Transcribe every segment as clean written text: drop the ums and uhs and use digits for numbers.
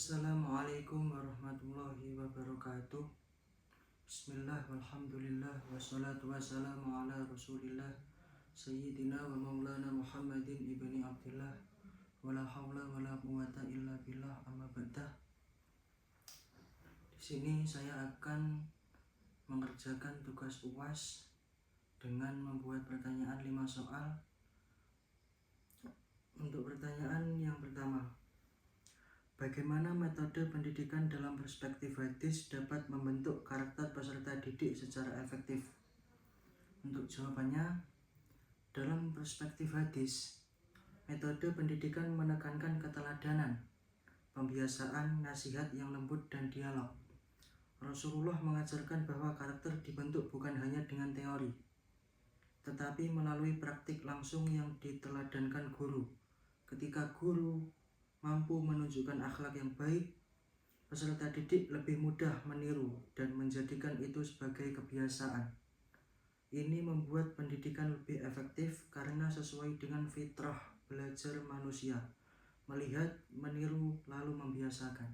Assalamualaikum warahmatullahi wabarakatuh. Bismillah walhamdulillah wassalatu wassalamu ala rasulillah Sayyidina wa maulana Muhammadin ibni Abdillah wala hawla wala quwata illa billah amma ba'dah. Di sini saya akan mengerjakan tugas UAS dengan membuat pertanyaan 5 soal. Untuk pertanyaan yang pertama, bagaimana metode pendidikan dalam perspektif hadis dapat membentuk karakter peserta didik secara efektif? Untuk jawabannya, dalam perspektif hadis, metode pendidikan menekankan keteladanan, pembiasaan, nasihat yang lembut, dan dialog. Rasulullah mengajarkan bahwa karakter dibentuk bukan hanya dengan teori, tetapi melalui praktik langsung yang diteladankan guru. Ketika guru mampu menunjukkan akhlak yang baik, peserta didik lebih mudah meniru dan menjadikan itu sebagai kebiasaan. Ini membuat pendidikan lebih efektif karena sesuai dengan fitrah belajar manusia, melihat, meniru, lalu membiasakan.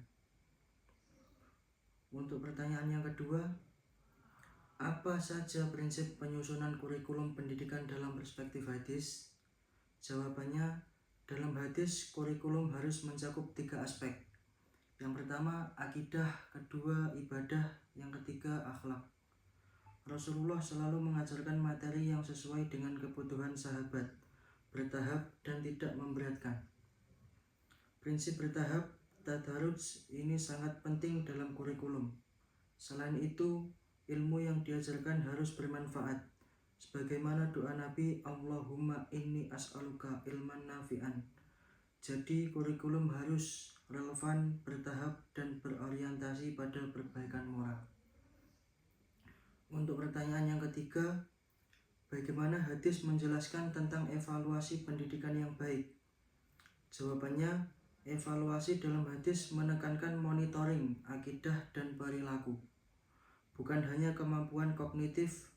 Untuk pertanyaan yang kedua, apa saja prinsip penyusunan kurikulum pendidikan dalam perspektif hadis? Jawabannya, dalam hadis, kurikulum harus mencakup 3 aspek. Yang pertama, akidah, kedua, ibadah, yang ketiga, akhlak. Rasulullah selalu mengajarkan materi yang sesuai dengan kebutuhan sahabat, bertahap dan tidak memberatkan. Prinsip bertahap, tadarruj, ini sangat penting dalam kurikulum. Selain itu, ilmu yang diajarkan harus bermanfaat. Sebagaimana doa Nabi, Allahumma inni as'aluka ilman nafi'an. Jadi kurikulum harus relevan, bertahap, dan berorientasi pada perbaikan moral. Untuk pertanyaan yang ketiga, bagaimana hadis menjelaskan tentang evaluasi pendidikan yang baik? Jawabannya, evaluasi dalam hadis menekankan monitoring, akidah, dan perilaku. Bukan hanya kemampuan kognitif.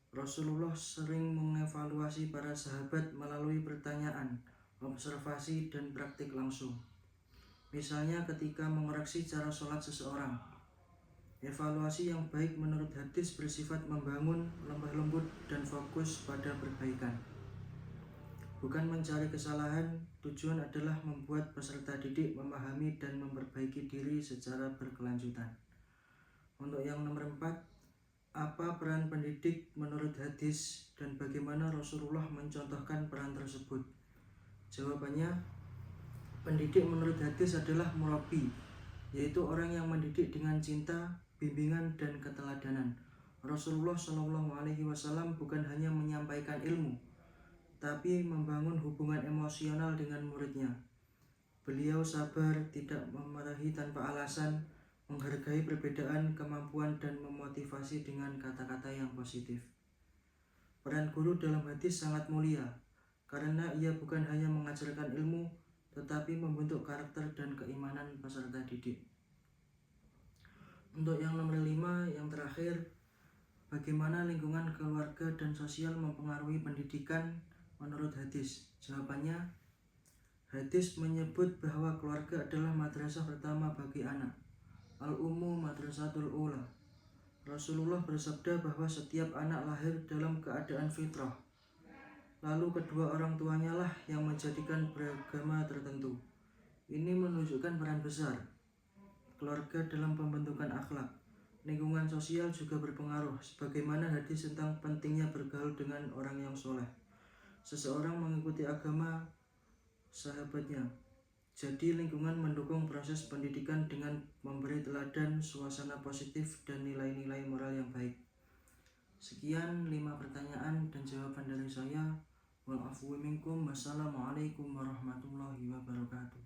Rasulullah sering mengevaluasi para sahabat melalui pertanyaan, observasi, dan praktik langsung. Misalnya ketika mengoreksi cara sholat seseorang. Evaluasi yang baik menurut hadis bersifat membangun, lemah lembut, dan fokus pada perbaikan. Bukan mencari kesalahan, tujuan adalah membuat peserta didik memahami dan memperbaiki diri secara berkelanjutan. Untuk yang nomor 4, apa peran pendidik menurut hadis dan bagaimana Rasulullah mencontohkan peran tersebut? Jawabannya, pendidik menurut hadis adalah murabi, yaitu orang yang mendidik dengan cinta, bimbingan, dan keteladanan. Rasulullah SAW bukan hanya menyampaikan ilmu, tapi membangun hubungan emosional dengan muridnya. Beliau sabar, tidak memarahi tanpa alasan, menghargai perbedaan kemampuan, dan memotivasi dengan kata-kata yang positif. Peran guru dalam hadis sangat mulia, karena ia bukan hanya mengajarkan ilmu, tetapi membentuk karakter dan keimanan peserta didik. Untuk yang nomor 5, yang terakhir, bagaimana lingkungan keluarga dan sosial mempengaruhi pendidikan menurut hadis? Jawabannya, hadis menyebut bahwa keluarga adalah madrasah pertama bagi anak. Al-Ummu Madrasatul Ula. Rasulullah bersabda bahwa setiap anak lahir dalam keadaan fitrah. Lalu kedua orang tuanya lah yang menjadikan beragama tertentu. Ini menunjukkan peran besar keluarga dalam pembentukan akhlak. Lingkungan sosial juga berpengaruh, sebagaimana hadis tentang pentingnya bergaul dengan orang yang soleh. Seseorang mengikuti agama sahabatnya. Jadi lingkungan mendukung proses pendidikan dengan memberi teladan, suasana positif, dan nilai-nilai moral yang baik. Sekian 5 pertanyaan dan jawaban dari saya. Wal afwu minkum. Wassalamualaikum warahmatullahi wabarakatuh.